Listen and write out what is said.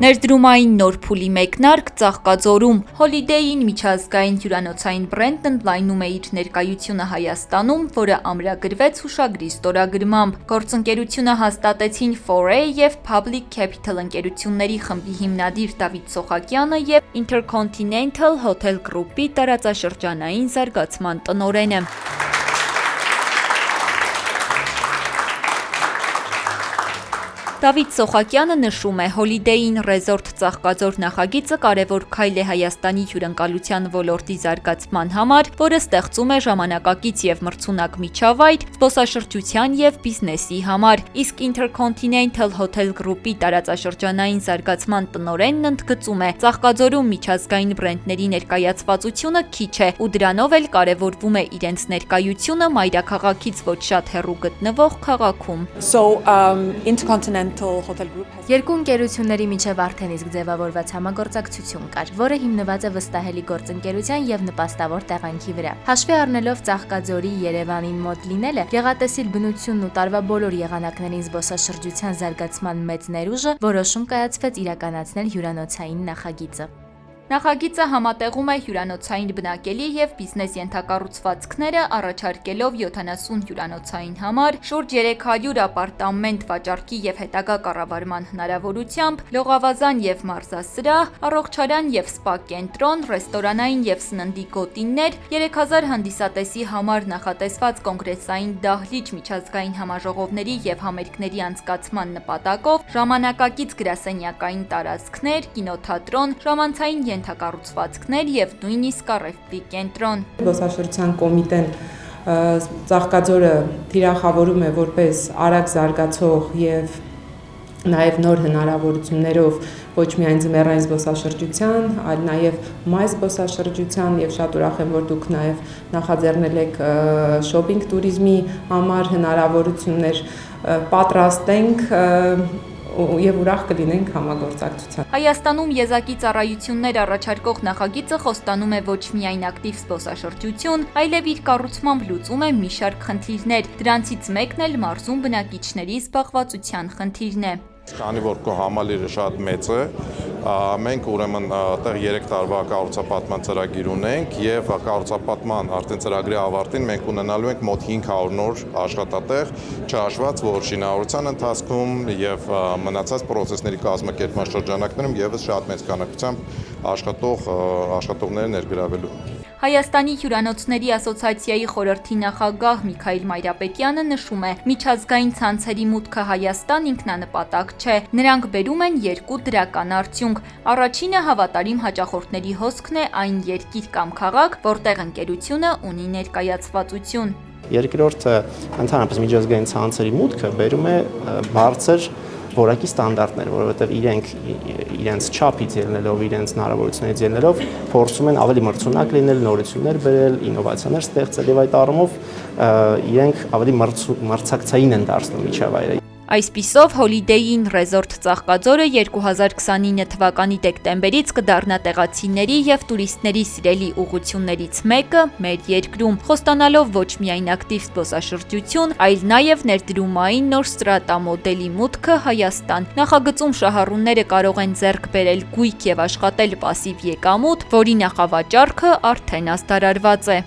Ներդրումային նոր փուլի մեկնարկ Ծաղկաձորում Holiday-ին միջազգային հյուրանոցային բրենդն ընդլայնում է իր ներկայությունը Հայաստանում, որը ամրագրվեց հուշագրի ստորագրմամբ։ Գործընկերությունը հաստատեցին 4A և Public Capital ընկերությունների խմբի հիմնադիր Դավիթ Սոխակյանը և Intercontinental Hotel Group-ի տարածաշրջանային զարգացման տնօրենը։ Դավիթ Սոխակյանը նշում է, Holiday-ին Resort Ծաղկաձոր նախագիծը կարևոր քայլ է Հայաստանի հյուրընկալության ոլորտի զարգացման համար, որը ստեղծում է ժամանակակից և մրցունակ միջավայր զբոսաշրջության և բիզնեսի համար, իսկ Intercontinental Hotel Group-ի տարածաշրջանային զարգացման տնօրենն ընդգծում է, Ծաղկաձորում միջազգային բրենդների ներկայացվածությունը քիչ է ու դրանով էլ կարևորվում է իրենց ներկայությունը մայրաքաղաքից ոչ շատ հեռու գտնվող քաղաքում։ Երկու ընկերությունների միջև արդեն իսկ ձևավորված համագործակցություն կար, որը հիմնված է վստահելի գործընկերության և նպաստավոր տեղանքի վրա։ Հաշվի առնելով Ծաղկաձորի Երևանին մոտ լինելը, գեղատեսիլ բնությունն ու տարվա բոլոր եղանակներին զբոսաշրջության զարգացման մեծ ներուժը, որոշում կայացվեց իրականացնել հյուրանոցային նախագիծը։ Նախագիծը համատեղում է հյուրանոցային բնակելի և բիզնես ենթակառուցվածքները, առաջարկելով 70 հյուրանոցային համար, շուրջ 300 ապարտամենտ վաճառքի և հետագա կառավարման հնարավորությամբ, լողավազան և մարզասրահ, առողջարան և սպա կենտրոն, ռեստորանային և սննդի գոտիներ, 3000 հանդիսատեսի համար նախատեսված կոնգրեսային դահլիճ միջազգային համաժողովների և համերգների անցկացման նպատակով, ժամանակակից գրասենյակային տարածքներ, կինոթատրոն, ժամանցային ենթակառուցվածքներ և նույնիսկ առևտրի կենտրոն։ Զբոսաշրջության կոմիտեն Ծաղկաձորը թիրախավորում է որպես արագ զարգացող և նաև նոր հնարավորություններով ոչ միայն ձմեռային զբոսաշրջության, այլ նաև մայր զբոսաշրջության և շատ ուրախ եմ, որ դուք նաև նախաձեռնել եք շոփինգ տուրիզմի համար հնարավորություններ պատրաստենք և ուրախ կլինենք համագործակցության։ Հայաստանում եզակի ծառայություններ առաջարկող նախագիծը խոստանում է ոչ միայն ակտիվ զբոսաշրջություն, այլև իր կառուցմամբ լուծում է մի շարք խնդիրներ, դրանցից մեկն էլ մարզում բնակիչների զբաղվածության խնդիրն է։ Քանի որ քո համալիրը շատ մեծ է, մենք ուրեմն այդտեղ 3 տարվա կառուցապատման ծրագիր ունենք եւ կառուցապատման արդեն ծրագրի ավարտին մենք ունենալու ենք մոտ 500 նոր աշխատատեղ, չհաշված որ շինարարության ընթացքում եւ մնացած պրոցեսների կազմակերպման շրջանակներում եւս շատ մեծ քանակությամբ աշխատողներ ներգրավելու։ Հայաստանի հյուրանոցների ասոցիացիայի խորհրդի նախագահ Միքայել Մայրապետյանը նշում է, միջազգային ցանցերի մուտքը Հայաստան ինքնանպատակ չէ, նրանք բերում են երկու դրական արդյունք։ Առաջինը հավատարիմ հաճախորդների հոսքն է այն երկիր կամ քաղաք, որտեղ ընկերությունը ունի ներկայացվածություն։ Երկրորդը ընդհանրապես միջազգային ցանցերի մուտքը բերում է բարձր որակի ստանդարտներ, որովհետև իրենց չափից ելնելով, իրենց հնարավորություններից ելնելով փորձում են ավելի մրցունակ լինել, նորություններ բերել, ինովացիաներ ստեղծել եւ այդ առումով իրենք ավելի մրցակցային են դարձնում միջավայրը։ Այսպիսով Holiday-ին Resort Ծաղկաձորը 2029 թվականի դեկտեմբերից կդառնա տեղացիների և տուրիստների սիրելի ուղղություններից մեկը մեր երկրում, խոստանալով ոչ միայն ակտիվ զբոսաշրջություն, այլ նաև ներդրումային նոր ստրատամոդելի մուտքը Հայաստան։ Նախագծում շահառուները կարող են ձեռք բերել գույք և աշխատել պասիվ եկամուտ, որի նախավաճառքը արդեն ազդարարված է։